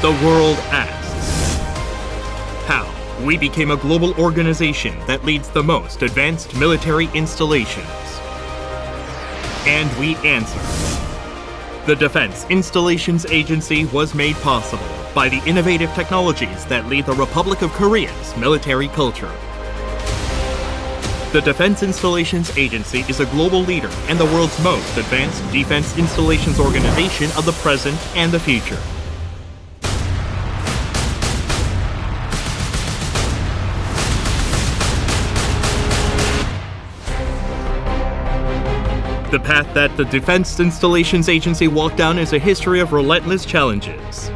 The world asks, how we became a global organization that leads the most advanced military installations. And we answer. The Defense Installations Agency was made possible by the innovative technologies that lead the Republic of Korea's military culture. The Defense Installations Agency is a global leader and the world's most advanced defense installations organization of the present and the future. The path that the Defense Installations Agency walked down is a history of relentless challenges.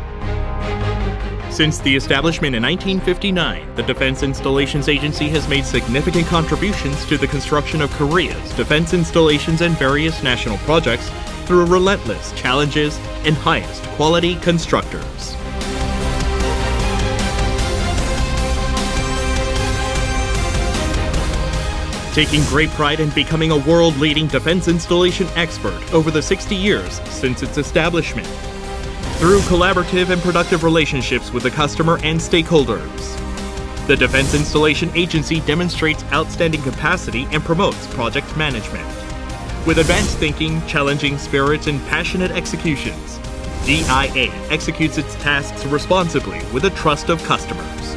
Since the establishment in 1959, the Defense Installations Agency has made significant contributions to the construction of Korea's defense installations and various national projects through relentless challenges and highest quality constructors. Taking great pride in becoming a world-leading defense installation expert over the 60 years since its establishment. Through collaborative and productive relationships with the customer and stakeholders, the Defense Installation Agency demonstrates outstanding capacity and promotes project management. With advanced thinking, challenging spirits, and passionate executions, DIA executes its tasks responsibly with the trust of customers.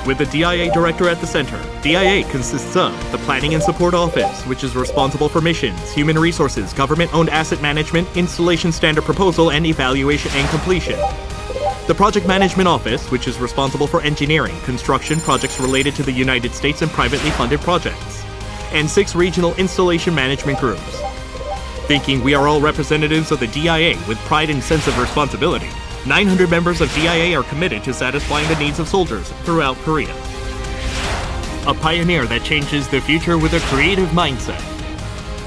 With the DIA Director at the center, DIA consists of the Planning and Support Office, which is responsible for missions, human resources, government-owned asset management, installation standard proposal and evaluation and completion. The Project Management Office, which is responsible for engineering, construction projects related to the United States and privately funded projects. And 6 regional installation management groups. Thinking we are all representatives of the DIA with pride and sense of responsibility, 900 members of DIA are committed to satisfying the needs of soldiers throughout Korea. A pioneer that changes the future with a creative mindset.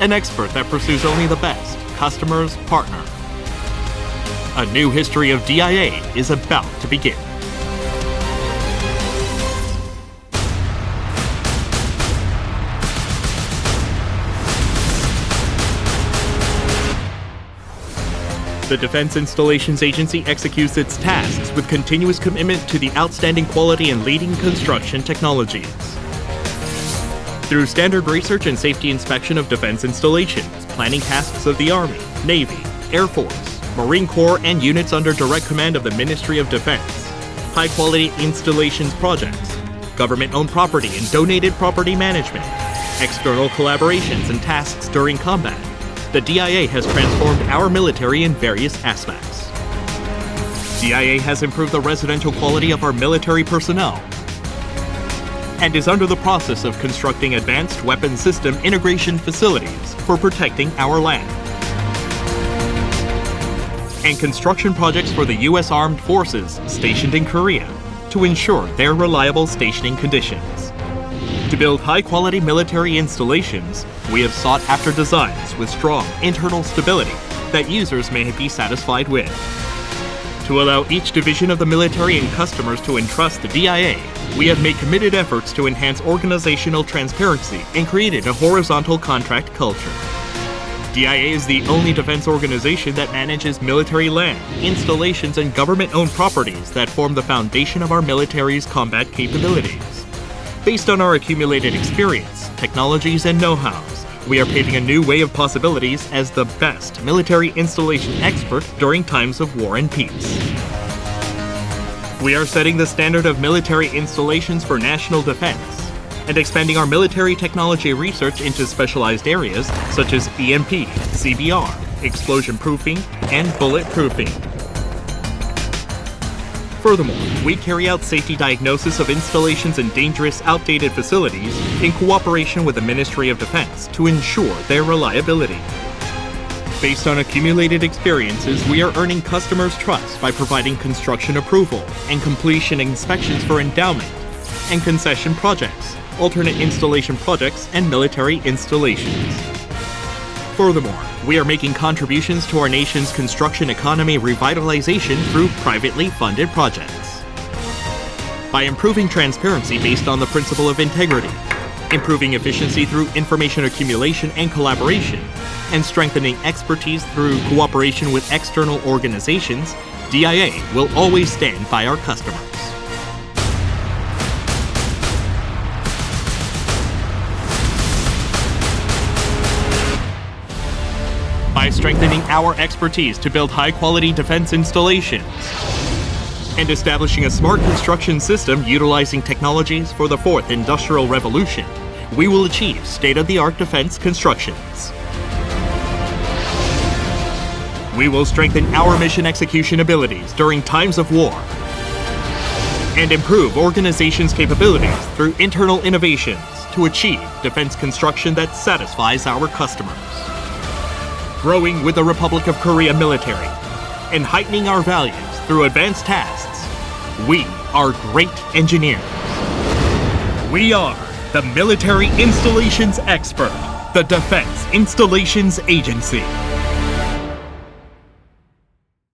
An expert that pursues only the best, customer's partner. A new history of DIA is about to begin. The Defense Installations Agency executes its tasks with continuous commitment to the outstanding quality and leading construction technologies. Through standard research and safety inspection of defense installations, planning tasks of the Army, Navy, Air Force, Marine Corps, and units under direct command of the Ministry of Defense, high-quality installations projects, government-owned property and donated property management, external collaborations and tasks during combat, the DIA has transformed our military in various aspects. DIA has improved the residential quality of our military personnel and is under the process of constructing advanced weapon system integration facilities for protecting our land and construction projects for the U.S. Armed Forces stationed in Korea to ensure their reliable stationing conditions. To build high-quality military installations, we have sought after designs with strong internal stability that users may be satisfied with. To allow each division of the military and customers to entrust the DIA, we have made committed efforts to enhance organizational transparency and created a horizontal contract culture. DIA is the only defense organization that manages military land, installations, and government-owned properties that form the foundation of our military's combat capabilities. Based on our accumulated experience, technologies, and know-hows, we are paving a new way of possibilities as the best military installation expert during times of war and peace. We are setting the standard of military installations for national defense and expanding our military technology research into specialized areas such as EMP, CBR, explosion proofing, and bulletproofing. Furthermore, we carry out safety diagnosis of installations in dangerous, outdated facilities in cooperation with the Ministry of Defense to ensure their reliability. Based on accumulated experiences, we are earning customers' trust by providing construction approval and completion inspections for endowment and concession projects, alternate installation projects, and military installations. Furthermore, we are making contributions to our nation's construction economy revitalization through privately funded projects. By improving transparency based on the principle of integrity, improving efficiency through information accumulation and collaboration, and strengthening expertise through cooperation with external organizations, DIA will always stand by our customers. By strengthening our expertise to build high-quality defense installations and establishing a smart construction system utilizing technologies for the fourth industrial revolution, we will achieve state-of-the-art defense constructions. We will strengthen our mission execution abilities during times of war and improve organizations' capabilities through internal innovations to achieve defense construction that satisfies our customers. Growing with the Republic of Korea military and heightening our values through advanced tasks, we are great engineers. We are the Military Installations Expert, the Defense Installations Agency.